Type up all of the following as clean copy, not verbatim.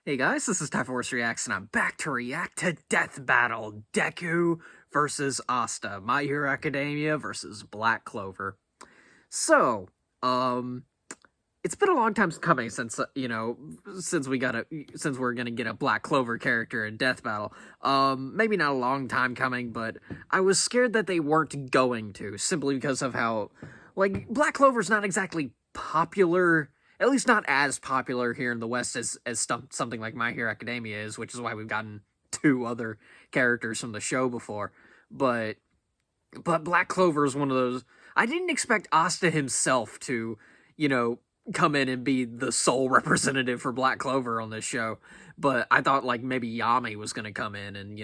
Hey guys, this is Typhorce Reacts, and I'm back to react to Death Battle, Deku versus Asta, My Hero Academia versus Black Clover. So, it's been a long time coming since, since we're gonna get a Black Clover character in Death Battle. Maybe not a long time coming, but I was scared that they weren't going to, simply because of how, Black Clover's not exactly popular, at least not as popular here in the West as something like My Hero Academia is, which is why we've gotten two other characters from the show before. But Black Clover is one of those. I didn't expect Asta himself to, come in and be the sole representative for Black Clover on this show. But I thought maybe Yami was going to come in and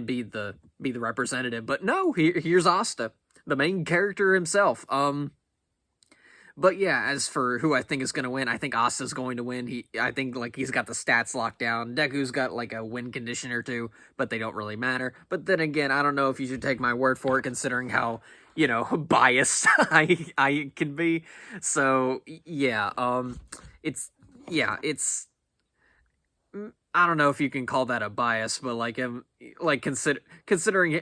be the representative. But no, here's Asta, the main character himself. But yeah, as for who I think is going to win, I think Asta's going to win. I think he's got the stats locked down. Deku's got a win condition or two, but they don't really matter. But then again, I don't know if you should take my word for it, considering how, biased I can be. So yeah, it's I don't know if you can call that a bias, but considering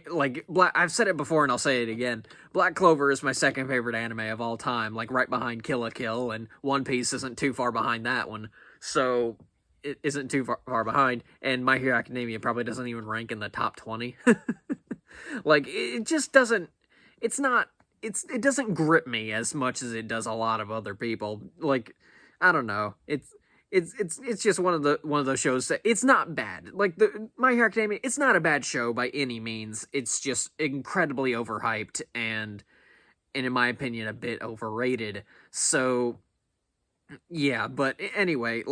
I've said it before and I'll say it again. Black Clover is my second favorite anime of all time, right behind Kill la Kill, and One Piece isn't too far behind that one. So it isn't too far behind, and My Hero Academia probably doesn't even rank in the top 20. It just doesn't. It doesn't grip me as much as it does a lot of other people. I don't know. It's just one of those shows that it's not bad. My Hero Academia, it's not a bad show by any means. It's just incredibly overhyped and in my opinion a bit overrated. So yeah, but anyway,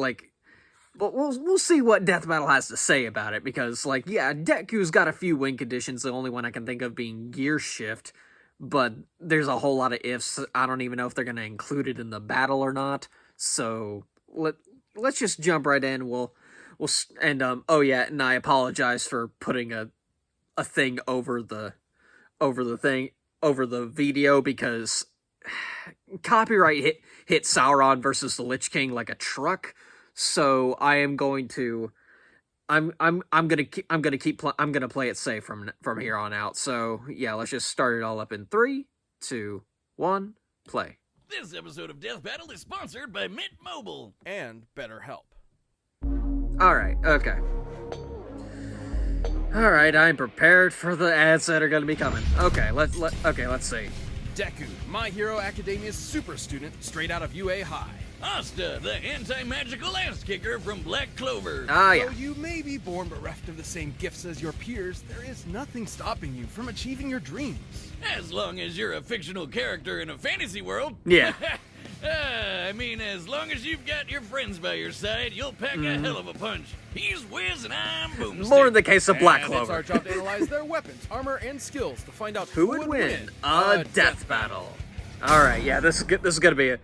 but we'll see what Death Battle has to say about it, because Deku's got a few win conditions, the only one I can think of being Gear Shift, but there's a whole lot of ifs. I don't even know if they're going to include it in the battle or not. So let's just jump right in. Oh yeah, and I apologize for putting a thing over the video, because copyright hit Sauron versus the Lich King like a truck. So I'm gonna play it safe from here on out. So yeah, let's just start it all up in 3, 2, 1, play. This episode of Death Battle is sponsored by Mint Mobile and BetterHelp. Alright, okay. Alright, I'm prepared for the ads that are gonna be coming. Okay, let's see. Deku, My Hero Academia's super student, straight out of UA High. Asta, the anti-magical ass-kicker from Black Clover. Ah, yeah. Though you may be born bereft of the same gifts as your peers, there is nothing stopping you from achieving your dreams. As long as you're a fictional character in a fantasy world. Yeah. I mean, as long as you've got your friends by your side, you'll pack a hell of a punch. He's Wiz and I'm Boomstick. More in the case of Black And Clover. it's our job to analyze their weapons, armor, and skills to find out who would win a death battle. Alright, yeah, this is gonna be a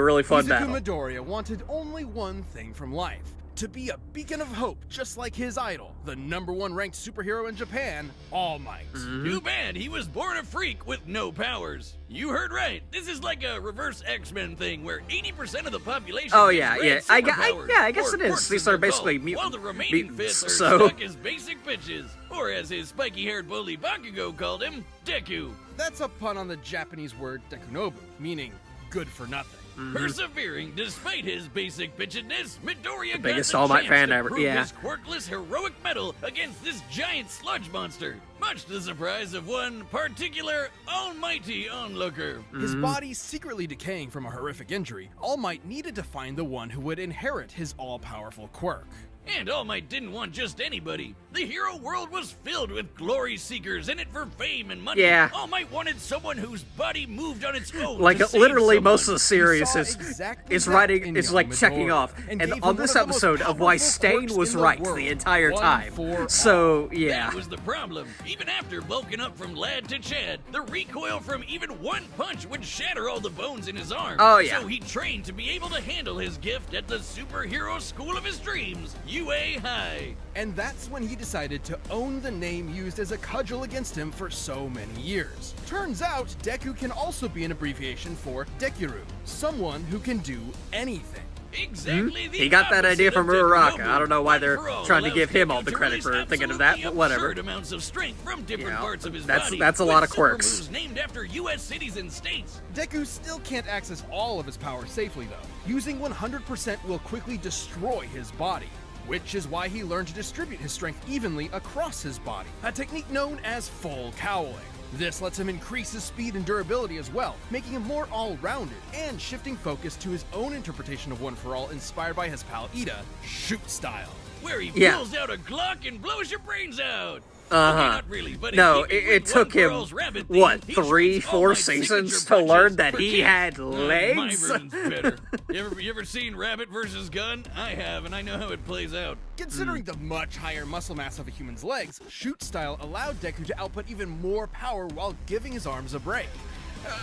really fun Izuku battle. Midoriya wanted only one thing from life: to be a beacon of hope, just like his idol, the #1 ranked superhero in Japan, All Might. Too bad he was born a freak with no powers. You heard right. This is like a reverse X-Men thing where 80% of the population Oh gets yeah, red yeah. superpowers, I guess or it is. quirks These as are they're basically called, while the remaining mutants, fifth are so stuck as basic bitches. Or as his spiky-haired bully Bakugo called him, Deku. That's a pun on the Japanese word dekunobu, meaning good for nothing. Persevering despite his basic bitchedness, Midoriya got biggest the All Might chance fan to ever, prove yeah. his quirkless heroic mettle against this giant sludge monster, much to the surprise of one particular almighty onlooker. His body secretly decaying from a horrific injury, All Might needed to find the one who would inherit his all-powerful quirk. And All Might didn't want just anybody. The hero world was filled with glory seekers in it for fame and money. Yeah. All Might wanted someone whose body moved on its own. Like to save literally someone. most of the series saw is exactly is that writing in is young checking Midoriya, off, and and gave on him this one of the most episode of why powerful Stain quirks was in the right world. the entire One time. for So yeah. That was the problem. Even after bulking up from lad to Chad, the recoil from even one punch would shatter all the bones in his arm. Oh, yeah. So he trained to be able to handle his gift at the superhero school of his dreams, UA High. And that's when he decided to own the name used as a cudgel against him for so many years. Turns out, Deku can also be an abbreviation for Dekiru, someone who can do anything. Exactly. The He got that opposite idea from of Deku Uraraka. Nobu. I don't know why One they're for all trying to allows give him Deku all the to credit release for thinking of that, but whatever. absurd amounts of strength from different parts of his that's body. a lot with of quirks. super moves named after U.S. cities and states. Deku still can't access all of his power safely, though. Using 100% will quickly destroy his body, which is why he learned to distribute his strength evenly across his body, a technique known as full cowling. This lets him increase his speed and durability as well, making him more all-rounded, and shifting focus to his own interpretation of One For All inspired by his pal Ida, shoot style. Where he Yeah. pulls out a Glock and blows your brains out. Uh-huh. Okay, not really, but No, in keeping it with took One For him, All's rabbit what, theme, he 3, shoots 4 All Might's seasons signature to punches learn that for he kicks. had My legs? version's better. You ever seen Rabbit versus Gun? I have, and I know how it plays out. Considering the much higher muscle mass of a human's legs, shoot style allowed Deku to output even more power while giving his arms a break.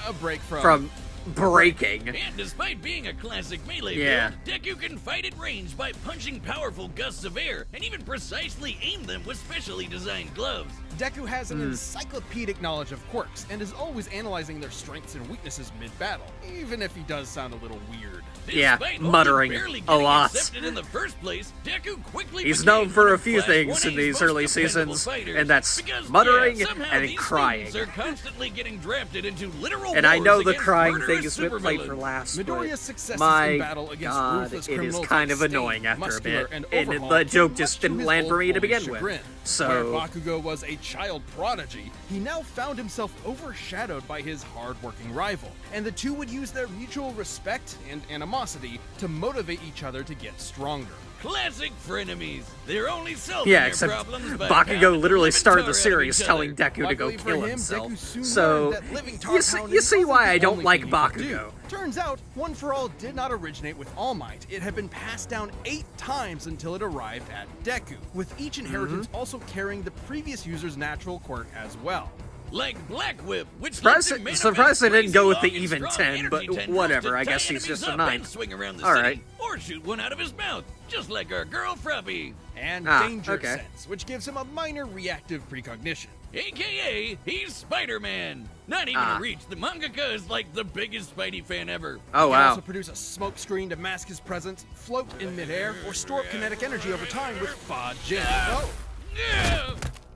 A break From breaking. And despite being a classic melee Yeah. build, Deku can fight at range by punching powerful gusts of air and even precisely aim them with specially designed gloves. Deku has an encyclopedic knowledge of quirks and is always analyzing their strengths and weaknesses mid-battle, even if he does sound a little weird. Yeah, Despite only muttering barely a getting lot. accepted in the first place, Deku quickly He's became known for one a of few Class things in 1A's these most early dependable seasons, fighters. and that's Because, muttering somehow and these crying. students are constantly getting drafted into literal And I know wars the against crying murderous thing is played supervillains. for last, but Midoriya's successes my in battle against God, ruthless it is criminals kind like of Stain, annoying after a Muscular, bit. and And Overhaul the joke came just much to didn't his land old for me to boy's begin chagrin. with. Where So, Bakugo was a child prodigy, he now found himself overshadowed by his hard-working rival, and the two would use their mutual respect and animosity to motivate each other to get stronger. Classic frenemies. They're only solving yeah, their except problems by Bakugo pounding literally the started living the tar out of series each telling other. Deku to go Luckily for kill him, himself. Deku soon So, learned that living tar you see pounding why wasn't I the don't only like thing he could do. Bakugo. Turns out, One For All did not originate with All Might. It had been passed down 8 times until it arrived at Deku, with each inheritance also carrying the previous user's natural quirk as well. Like Black Whip, which Surprised- lets him surprised they didn't crazy go with long the and even strong 10, energy but tendrils whatever, to I guess tie he's enemies just a up 9. and swing around the All city, right. or shoot one out of his mouth, just like our girl Fruppy. And Ah, Danger okay. Sense, which gives him a minor reactive precognition. AKA, he's Spider-Man. Not even a reach. The mangaka is like the biggest Spidey fan ever. Oh, He can wow. also produce a smoke screen to mask his presence, float in midair, or store up kinetic energy over time with Fa Jin.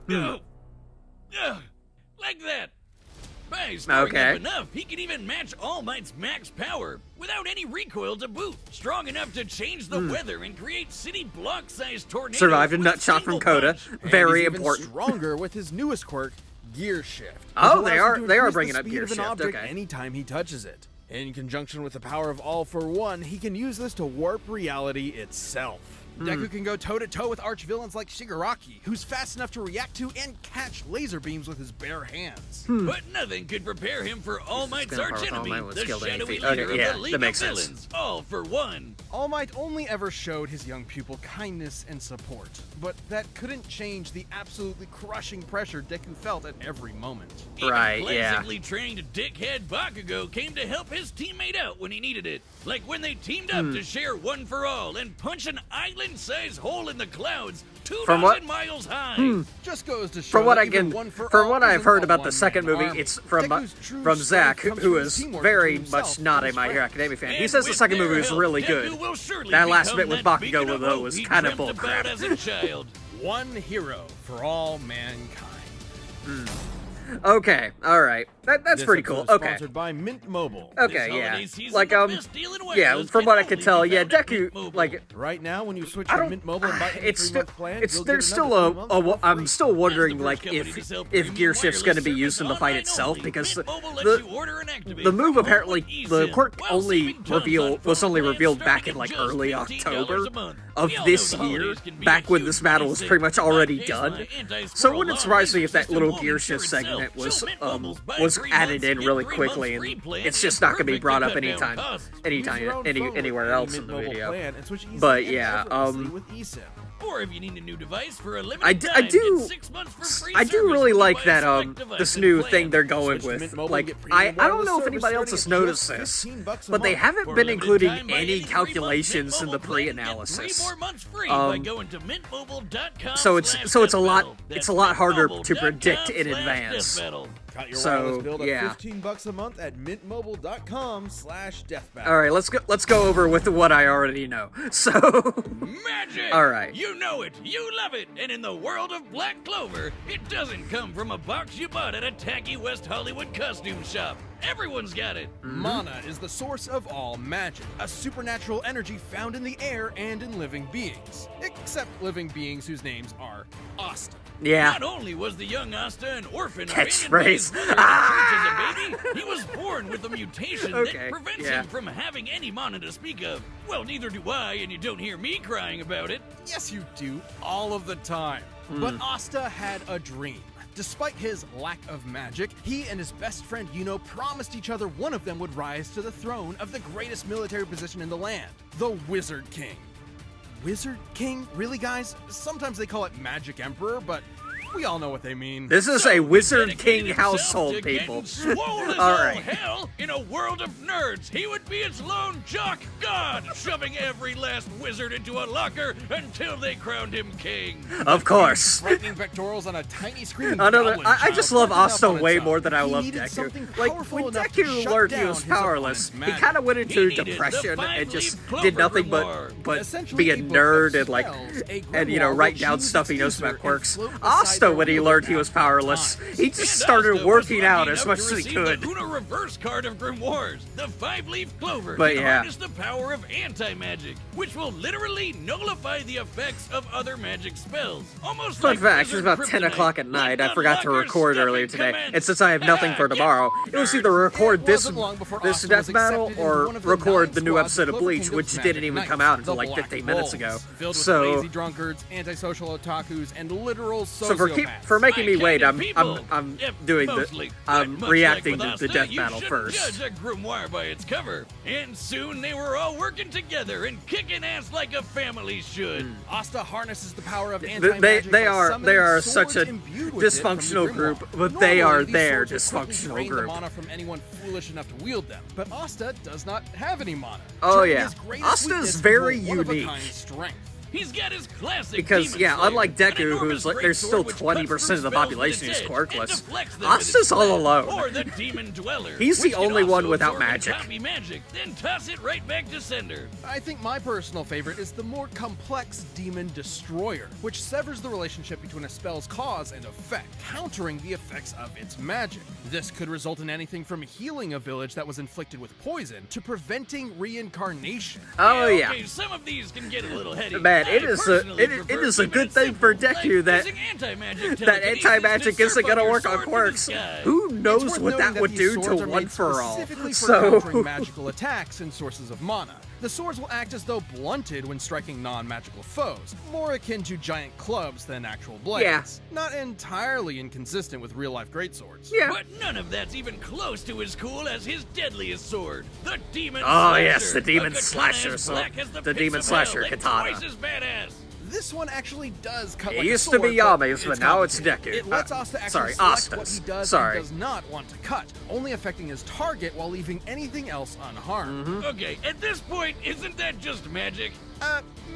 Oh, Like that. By storing Okay. up enough, he can even match All Might's max power without any recoil to boot. Strong enough to change the weather and create city block-sized tornadoes. Survived a with nut shot from single Coda. punch. and Very he's even important. stronger with his newest quirk, Gear Shift. which Oh, allows they him are- to they are increase the bringing up speed Gear of an Shift, object okay. anytime he touches it. In conjunction with the power of All For One, he can use this to warp reality itself. Deku can go toe-to-toe with arch-villains like Shigaraki, who's fast enough to react to and catch laser beams with his bare hands. But nothing could prepare him for All Might's gonna power archenemy, All Might with the skilled shadowy anything. leader Okay, of yeah, the League that of makes sense. Villains. All for One. All Might only ever showed his young pupil kindness and support, but that couldn't change the absolutely crushing pressure Deku felt at every moment. Even Right, yeah. classically trained dickhead Bakugo came to help his teammate out when he needed it. Like when they teamed up to share One For All and punch an island-sized hole in the clouds 2,000 From what- miles high. Just goes to show From what that I even can, One For from All what I've isn't heard a about the second one-man movie, army. it's from Deku's true from strength Zach, comes who from is teamwork very between much himself not and a My his Hero friends. Academia fan. He And says the with second their movie was help, really Deku good. will surely That last become bit with that Bakugo beacon of though hope was he kind of dreamt about bullcrap. as a child. One hero for all mankind. Okay, all right, that's This pretty cool. episode is Okay, Sponsored by Mint Mobile. okay, This yeah, holiday season, like the best deal in yeah. wireless From what I can could only tell, be yeah, found at Mint Deku, Mobile. like Right now, when you switch I to don't. Mint Mobile and buy any It's still, 3-month plan, it's you'll there's get still another 3 months for I'm free. still wondering As the like first company to sell if premium Gear Shift's going to be wireless used in the service fight online itself only. because Mint Mobile lets the you order and activate the move from apparently home the eSIM quirk while only saving tons on was phone only plans revealed starting back in at like just early $15 October a month. of We all this know the year, holidays can be back a when huge this battle was money pretty much sink. already My done. anti-squirrel So it wouldn't alarm surprise me if that system little won't Gear insure Shift itself. segment was So Mint Mobile's buy was 3 added months, in get really 3 quickly, months free and plan it's just and not going to be perfect brought to up cut down anytime, costs. Use your own phone with anywhere any else in Mint the Mobile video. plan and switch easily But and yeah, effortlessly with eSIM. Or if you need a new device for a limited I time, do- get 6 months for free I do service really when you like buy a that select device this and new plan. thing they're going Switch to with. Mint Mobile and Like get premium I don't know if wireless anybody else service has noticed starting at this, just $15 a but they month. haven't For been limited including time, buy any 3 month calculations in Mint the Mobile plan and get pre-analysis. 3 more months free Um, by going to mintmobile.com/deathbattle. So it's a lot That's harder to predict in mintmobile.com/deathbattle. advance. Got your So, wireless build yeah. at $15 a month at mintmobile.com/deathbattle. All right, let's go over with what I already know. So, Magic! all right. You know it, you love it, and in the world of Black Clover, it doesn't come from a box you bought at a tacky West Hollywood costume shop. Everyone's got it. Mana is the source of all magic, a supernatural energy found in the air and in living beings. Except living beings whose names are Asta. Yeah. Not only was the young Asta an orphan Catchphrase. abandoned by his mother at church as a baby, he was born with a mutation Okay, that prevents yeah. him from having any mana to speak of. Well, neither do I, and you don't hear me crying about it. Yes, you do, all of the time. But Asta had a dream. Despite his lack of magic, he and his best friend Yuno promised each other one of them would rise to the throne of the greatest military position in the land, the Wizard King. Wizard King? Really, guys? Sometimes they call it Magic Emperor, but we all know what they mean. This is So a he Wizard dedicated King himself household, to people. getting swole as All all right. hell. In a world of nerds, he would be its lone jock god, shoving every last wizard into a locker until they crowned him king. Of course. Frightening pectorals on a tiny screaming Another. goblin I child just love wasn't enough Asta on its way own. more than I He love needed something Deku. Like powerful when enough to Deku shut learned he down was his powerless, opponent's he magic. kind of went into He needed depression the and just five-leaf did clover nothing grimoire. but Essentially, be a a book nerd of and like spells, a and grimoire write will down choose stuff he its knows user about and quirks. float beside Asta, their when he ruler learned he was at powerless, times. he just And started Asta was working lucky out enough as much to as he receive could. The Una reverse card of grimoires, the five-leaf clover, But to yeah. harness the power of anti-magic, which will literally nullify the effects of other magic spells. Almost Fun like fact, it's wizard about 10 kryptonite. o'clock at night. Let I forgot to the record locker earlier stuffing today. commence. And since I have nothing for Get tomorrow, it was either record It this wasn't long before this Asta death was battle accepted into or one of the record 9 the new squads episode of Clover Bleach, Kingdom's which Magic didn't even Knights, come out the until like Black 15 minutes ago. Wolves, filled with So lazy drunkards, antisocial otakus, and literal sociopaths. for making me My wait, kind of I'm people. doing the Mostly. I'm But much reacting like to with the Asta, death you battle shouldn't first. Judge a grimoire by its cover. And soon they were all working together and kicking ass like a family should. Asta harnesses the power of They anti-magic they by are summoning such a swords imbued with it from the dysfunctional grimoire. group, but they Normally, are these their swords will quickly dysfunctional drain the group. mana from anyone foolish enough to wield them, but Asta does not have any mana. Oh, turning yeah. his greatest Asta is weakness very into a one-of-a-kind unique. strength. He's got his classic Because, demon yeah, slayer, unlike an Deku, enormous who's like, there's still greatsword which cuts 20% of the through spells with population its is edge quirkless. and deflects them with Asta's its all blade. alone. Or the demon dweller. He's the which can only one also without absorb and magic. Copy magic, then toss it right back to sender. I think my personal favorite is the more complex Demon Destroyer, which severs the relationship between a spell's cause and effect, countering the effects of its magic. This could result in anything from healing a village that was inflicted with poison to preventing reincarnation. Oh yeah. Okay, some of these can get a little heady. Man, it I is a personally it prefer is a keeping good it thing for simple, Deku like that using anti-magic that telekinesis anti-magic to isn't surf gonna your work on sword into the quirks. sky. Who It's knows worth what noting that would these do swords to are one made for all? specifically for So countering magical attacks and sources of mana. The swords will act as though blunted when striking non-magical foes, more akin to giant clubs than actual blades. Yeah. Not entirely inconsistent with real-life greatswords. yeah. But none of that's even close to as cool as his deadliest sword, the Demon Oh, Slasher. yes, the Demon A katana Slasher, as so black as the pits Demon of Slasher hell and katana. twice as badass. This one actually does cut It like a used to sword, be Yame's, it's but now it's complicated. Deku. It lets Asta actually sorry, select what Asta's. he does Sorry. and does not want to cut, only affecting his target while leaving anything else unharmed. Okay, at this point, isn't that just magic?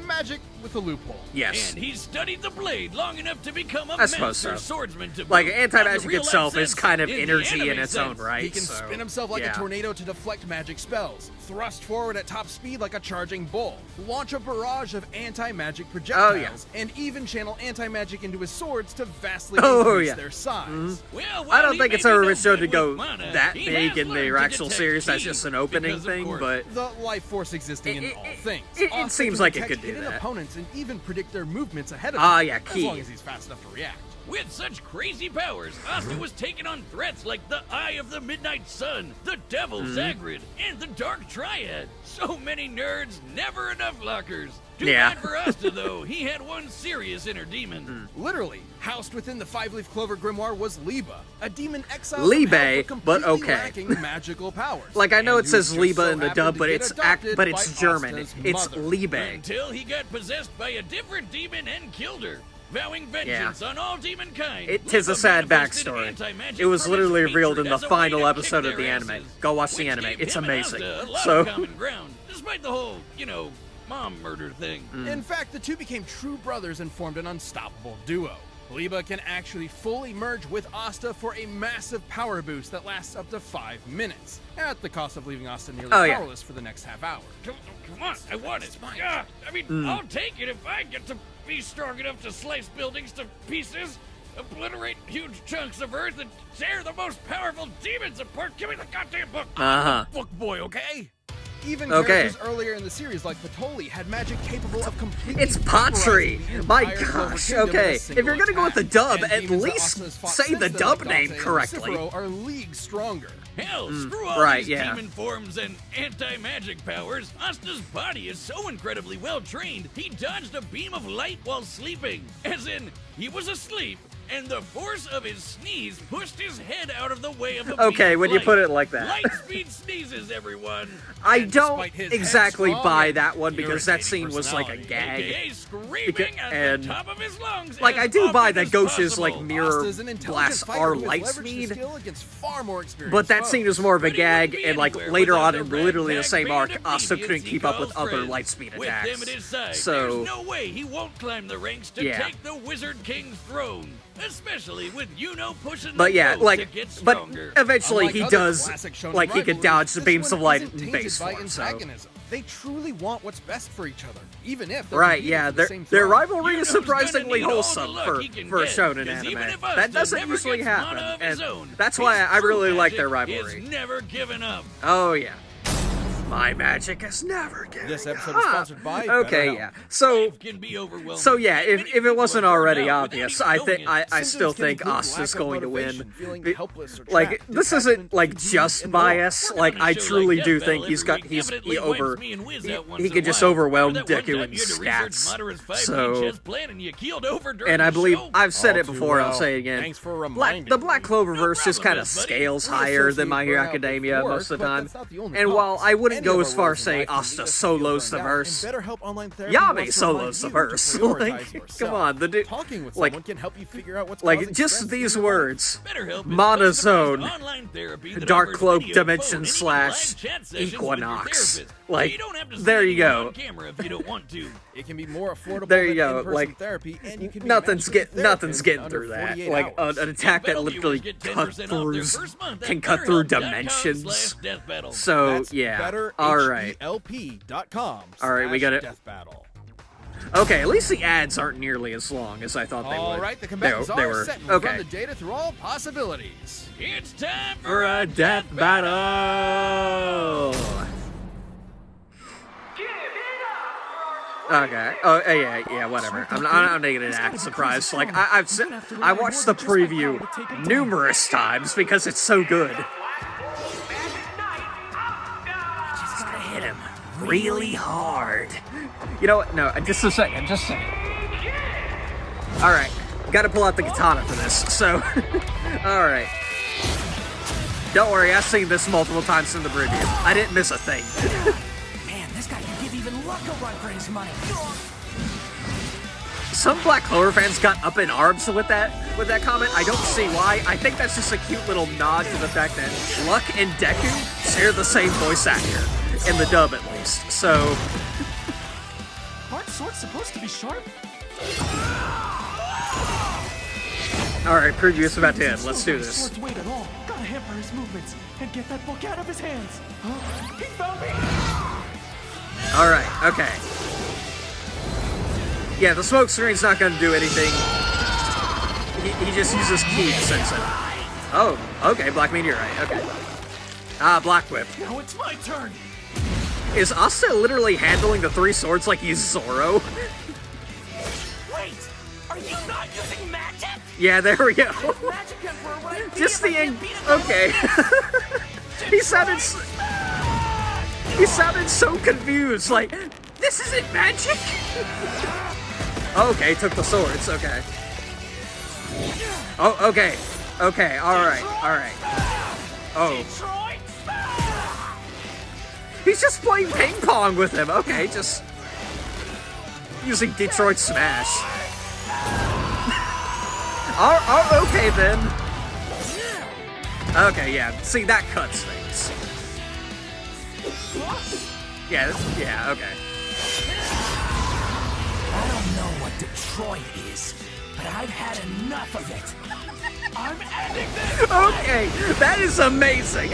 Magic with a loophole. Yes. And he's studied the blade long enough to become a I suppose master so. swordsman to Like, boot. anti-magic Not the real-life itself is sense, kind of in the energy in anime its own sense. right. He can so, spin himself like yeah. a tornado to deflect magic spells, thrust forward at top speed like a charging bull, launch a barrage of anti-magic projectiles, and even channel anti-magic into his swords to vastly increase yeah. their size. Well, I while don't he think may it's be ever no been shown to good go with mana, that he big has in the learned to actual detect series. That's keys just an opening because of thing, course. but The life force existing in all things. it Asta seems can like it detect could do hidden that. opponents and even predict their movements ahead of Ah, them, yeah, as key. long as he's fast enough to react. With such crazy powers, Asta was taking on threats like the Eye of the Midnight Sun, the Devil Zagrid, and the Dark Triad. So many nerds, never enough lockers. Too Yeah. bad for Asta, though. He had one serious inner demon. Literally, housed within the five-leaf clover grimoire was Liba, a demon exiled Libe, from hell for but completely okay. lacking magical powers. Like, I know and it says who just Liba so in the happened dub, to but get it's adopted but by it's German. Asta's It's mother. Libe. Until he got possessed by a different demon and killed her. Vowing vengeance on all demonkind. It is a Liba sad manifested backstory. anti-magic It was from his literally revealed hatred in the as a way final to episode kick of the their anime. asses, Go watch the which anime. gave It's him and amazing. Asta a lot So- of common ground, despite the whole, mom murder thing. In fact, the two became true brothers and formed an unstoppable duo. Liba can actually fully merge with Asta for a massive power boost that lasts up to 5 minutes, at the cost of leaving Asta nearly powerless for the next half hour. Come on, I want it. Yeah, I mean, I'll take it if I get to be strong enough to slice buildings to pieces, obliterate huge chunks of earth, and tear the most powerful demons apart. Give me the goddamn book. Book boy, okay? Even characters earlier in the series, like Patoli, had magic capable of completely. It's pottery! vaporizing the My entire Clover gosh, Kingdom in a okay. If single you're gonna go with the attack. dub, And at demons that least Asta has fought say since the then, dub like name Dante and correctly. Lucifero, are leagues stronger. Hell, screw all right, these yeah. demon forms and anti-magic powers. Asta's body is so incredibly well trained, he dodged a beam of light while sleeping. As in, he was asleep, and the force of his sneeze pushed his head out of the way of a beam Okay, of when you light. put it like that. Light speed sneezes, everyone. I And don't despite his exactly headstrong buy and that one because that irritating scene was like a personality, gag. AKA screaming at and- the top of his lungs. Like, as I do buy often that as Gosha's like possible. mirror Asta's an intelligent blasts fighter are who has light leveraged his speed, skill against far more experienced but that foes. scene is more of a But he gag, wouldn't be and like anywhere later without on the in literally the ragtag same band arc, of Asta deviants couldn't he keep up with calls other friends. light speed With attacks. them at his side, So there's no way he won't climb the ranks to Yeah. take the Wizard King's throne. Especially with Yuno pushing but the yeah, boat to like, get but stronger. eventually Unlike he other does, classic shonen like he could rivalries, dodge the this beams one of light isn't in tainted base by form. So antagonism. They truly want what's best for each other, even if they're right, competing yeah, for the their same their throne. rivalry is Yuno's gonna surprisingly need all the wholesome luck he can for a get, shonen 'cause even anime. if Asta That doesn't never usually gets happen, mana of his and own, that's why his I true really like their magic rivalry. is never given up. Oh yeah. My magic is never giving This episode up. is sponsored by Okay, BetterHelp. yeah. So Life can be overwhelming. So yeah, Many if it wasn't people are burned already out obvious, without I even think knowing it. I still Symptoms can think include Asta's lack of going to win. motivation, feeling Be- helpless or Like trapped, this detachment, isn't like fatigue, just and more. bias. Working Like on a I show truly like do Death think Battle he's every got week he's evidently he over wipes me and Wiz out once he in could a just while. overwhelm Remember that one Deku time in you had to research stats. Madara's 5-game So chess plan and you keeled over during and I the believe show? I've said All it too before. I'll well. say it again. Thanks for Black, reminding the Black me. Cloververse just kind problem, of buddy. scales We higher than associate My Hero burnout with Academia work, most of the but time. that's not the only And while cause. I wouldn't Any go of as our far roles as in say life can Asta lead us to solos feel the burned out, verse, and BetterHelp Online Therapy Yami wants to solos the remind you to verse. prioritize Like, yourself. come on, the dude. Talking with like- someone can help you figure out what's Like causing just stress these in your life. words. BetterHelp is Monozone, customized online therapy that Dark offers Cloak video, Dimension phone, and even slash live chat sessions with your Equinox. therapist. Like, You don't have to see there you anyone go. on camera if you don't want to. It can be more affordable There you than go, in-person like, therapy, and you can be Nothing's matched with a nothing's therapist getting in under through that. 48 Like hours. an attack that Battle literally viewers get cut 10% off their throughs first month at can cut through BetterHelp.com/deathbattle. dimensions. So That's yeah, better, all right. HELP.com All right, we got it. Death battle. Okay, at least the ads aren't nearly as long as I thought they would. All right, the combatants they are were set and run okay. the data through all possibilities. It's time For a death battle. Okay. Oh yeah, whatever. I'm not gonna act surprised. Like I watched the preview numerous times because it's so good. Just gonna hit him really hard. You know what? No, just a second. Just a second. All right, gotta pull out the katana for this. So, all right. Don't worry, I've seen this multiple times in the preview. I didn't miss a thing. Man, this guy can give even Luck a run for his money. Some Black Clover fans got up in arms with that comment. I don't see why. I think that's just a cute little nod to the fact that Luck and Deku share the same voice actor, in the dub at least. So, Aren't swords supposed to be sharp? alright, preview is about to end. Let's do this. Sword's weight at all. Gotta hamper his movements and get that book out of his hands. Huh? He found me! Alright, okay. Yeah, the smoke screen's not gonna do anything. He just uses ki to sense it. Oh, okay, Black Meteorite, okay. Ah, Black Whip. Now it's my turn. Is Asta literally handling the three swords like he's Zoro? Wait, are you not using magic? Yeah, there we go. Magic Emperor, what I Just beat the him, I can't beat him. okay. He sounded so confused. Like, this isn't magic. Okay, took the swords. Okay. Oh, okay. Okay. All right. All right. Oh, Detroit! he's just playing ping pong with him. Okay, just using Detroit Smash. Oh, okay then. Okay, yeah. See, that cuts things. Yeah, okay. I don't know what Detroit is, but I I've had enough of it. I'm ending this! Okay, that is amazing.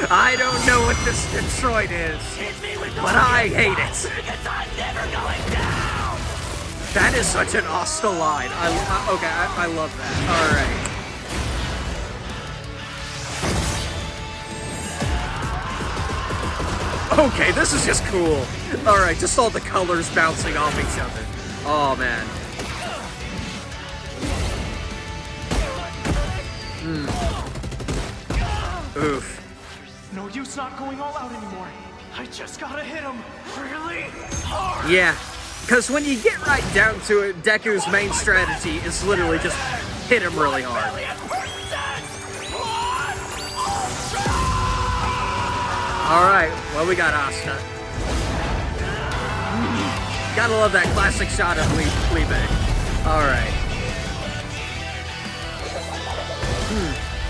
I don't know what this Detroit is, but I hate it. Because I'm never going down! That is such an Asta line. I love that. All right. Okay, this is just cool. All right, just all the colors bouncing off each other. Oh man. Oof. No use not going all out anymore. I just gotta hit him really hard. Yeah, because when you get right down to it, Deku's main strategy is literally just hit him really hard. Alright, well we got Asta. Gotta love that classic shot of Liebe. Alright.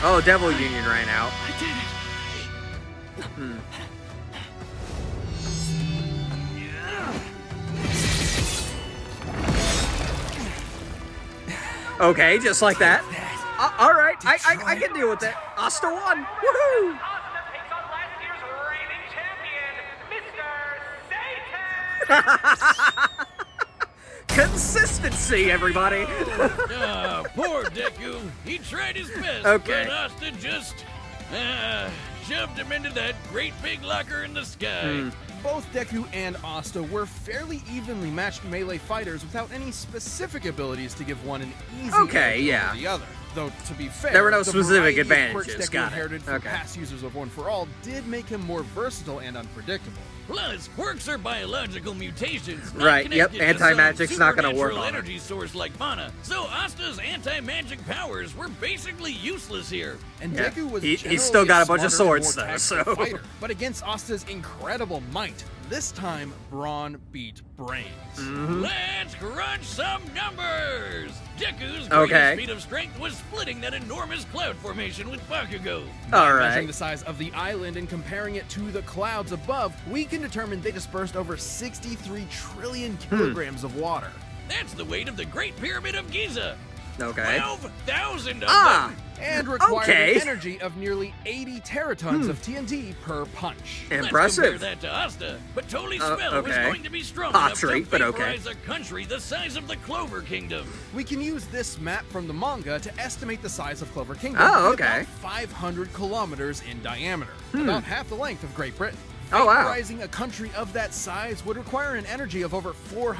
Oh, Devil Union ran out. I did it. Okay, just like that. Alright, I can deal with that. Asta won. Woohoo! Asta takes on last year's reigning champion, Mr. Satan! Consistency, everybody. Poor Deku. He tried his best, Okay. but Asta just shoved him into that great big locker in the sky. Both Deku and Asta were fairly evenly matched melee fighters without any specific abilities to give one an easy Okay, edge yeah. over the other. Though, to be fair, There were no the specific variety of advantages, quirks Deku got it. inherited from Okay. past users of One For All did make him more versatile and unpredictable. Plus, quirks are biological mutations. Not Right, yep, connected to some anti-magic's not gonna work supernatural on it. energy source like mana. So Asta's anti-magic powers were basically useless here. And Yeah. Deku was He's generally still got a bunch of smarter and swords, more though, tactical so- fighter. But against Asta's incredible might, this time Brawn beat Brains. Let's crunch some numbers! Deku's greatest Okay. feat of strength was splitting that enormous cloud formation with Bakugo. By All measuring right. the size of the island and comparing it to the clouds above, we can determine they dispersed over 63 trillion kilograms of water. That's the weight of the Great Pyramid of Giza. Okay. 12,000 of Ah! them. And required Okay. an energy of nearly 80 teratons of TNT per punch. Let's Impressive. compare that to Asta, but Totally Spell was okay. going to be strong Hot enough treat, to but okay. vaporize a country the size of the Clover Kingdom. We can use this map from the manga to estimate the size of Clover Kingdom. Oh, to be okay. about 500 kilometers in diameter, about half the length of Great Britain. Oh, wow. Vaporizing a country of that size would require an energy of over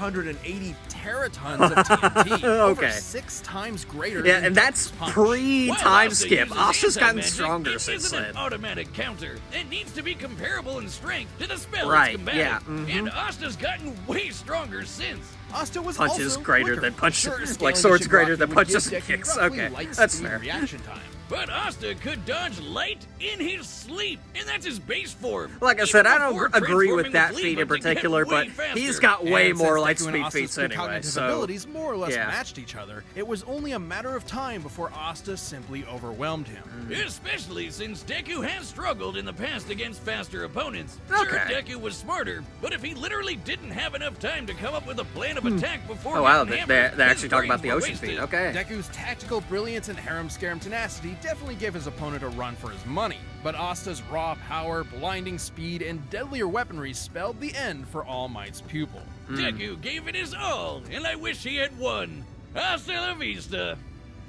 480 teratons of TNT, over Okay. 6 times greater Yeah, than and that's Deku's punch. pre-time Asta skip. uses Asta's gotten anti-magic, stronger it since isn't then. an automatic counter. It needs to be comparable in strength to the spell Right, it's combating. yeah, And Asta's gotten way stronger since. Asta was Punches also greater quicker. than punches- Sure, like scaling swords the greater Shigaraki than would punches give and Deku kicks. roughly Okay, light that's speed fair. reaction time. But Asta could dodge light in his sleep, and that's his base form. Like I Even said, I before don't agree with transforming that with feat in Leela to get particular, way but faster. he's got way And more since light Deku and speed Asta's feats anyway. cognitive So abilities more or less yeah. matched each other, it was only a matter of time before Asta simply overwhelmed him. Especially since Deku has struggled in the past against faster opponents. Sure, Okay. Deku was smarter, but if he literally didn't have enough time to come up with a plan of attack before Oh wow, getting they're hammered, they're his actually talking about the brains ocean were feat. wasted. Okay. Deku's tactical brilliance and harem-scarum tenacity definitely gave his opponent a run for his money, but Asta's raw power, blinding speed, and deadlier weaponry spelled the end for All Might's pupil. Deku gave it his all, and I wish he had won. Hasta la vista.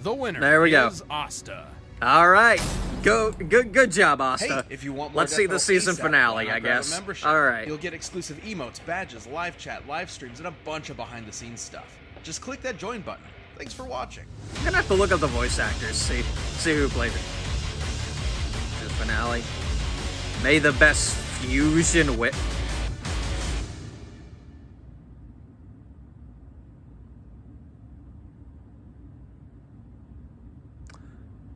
The winner There we go. is Asta. All right, good job, Asta. Hey, if you want more Let's see the Death Row season ASAP, finale, why not I grab a guess. membership? All right. You'll get exclusive emotes, badges, live chat, live streams, and a bunch of behind-the-scenes stuff. Just click that join button. Thanks for watching. I'm gonna have to look up the voice actors, see who played it. The finale. May the best fusion wit.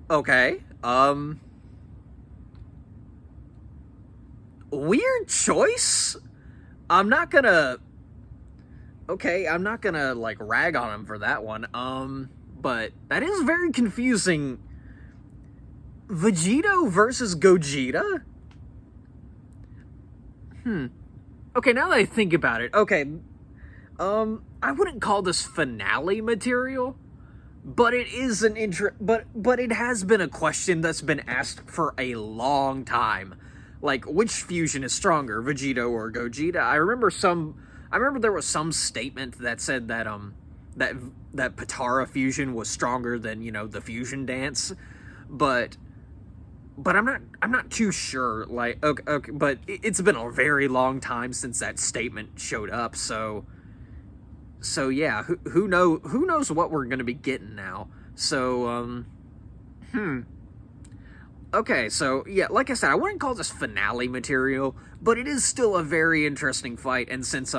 Okay. Weird choice. I'm not gonna like rag on him for that one. But that is very confusing. Vegito versus Gogeta? Okay, now that I think about it, okay. I wouldn't call this finale material. but it is but it has been a question that's been asked for a long time. Like, which fusion is stronger, Vegito or Gogeta? I remember there was some statement that said that that Patara fusion was stronger than, the fusion dance, but I'm not too sure. Like, okay, but it's been a very long time since that statement showed up. So yeah, who knows what we're gonna be getting now. So okay, so yeah, like I said, I wouldn't call this finale material, but it is still a very interesting fight. And since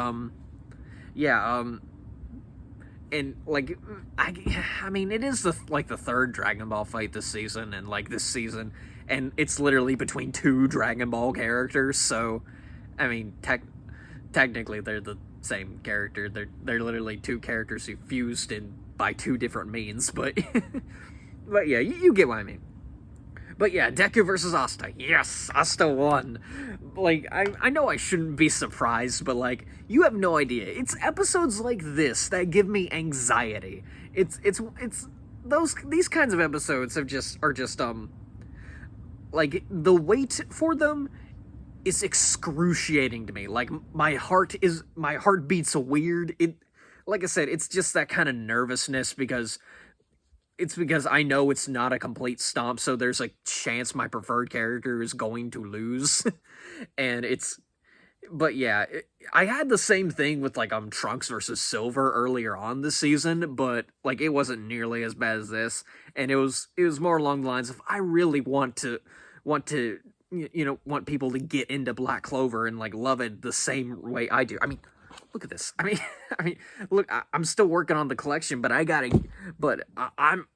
and like I mean, it is the third Dragon Ball fight this season, and it's literally between two Dragon Ball characters. So I mean, technically they're the same character. They're literally two characters who fused by two different means, but but yeah, you get what I mean. But yeah, Deku versus Asta. Yes, Asta won. Like, I know I shouldn't be surprised, but like, you have no idea. It's episodes like this that give me anxiety. It's these kinds of episodes are just like, the wait for them is excruciating to me. Like, my heart beats weird. Like I said, it's just that kind of nervousness because I know it's not a complete stomp, so there's a chance my preferred character is going to lose. But yeah, I had the same thing with like Trunks versus Silver earlier on this season, but like it wasn't nearly as bad as this, and it was more along the lines of, I really want people to get into Black Clover and like love it the same way I do. I mean, look at this. I mean, look, I'm still working on the collection, but I'm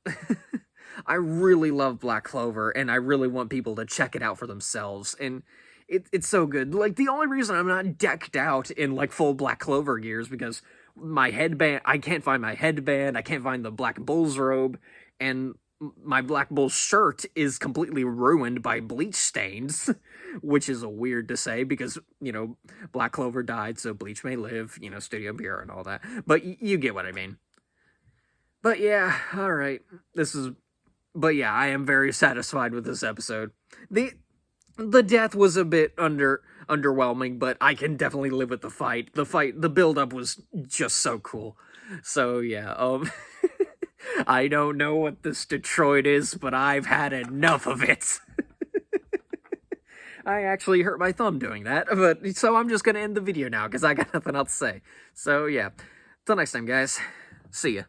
I really love Black Clover, and I really want people to check it out for themselves. And it's so good. Like, the only reason I'm not decked out in like full Black Clover gear is because I can't find my headband, I can't find the Black Bull's robe, and my Black Bull shirt is completely ruined by bleach stains, which is weird to say because, Black Clover died, so bleach may live, Studio Bureau and all that. But you get what I mean. But yeah, alright. But yeah, I am very satisfied with this episode. The death was a bit underwhelming, but I can definitely live with the fight. The build-up was just so cool. So yeah, I don't know what this Detroit is, but I've had enough of it. I actually hurt my thumb doing that, but so I'm just gonna end the video now, because I got nothing else to say. So yeah, till next time, guys. See ya.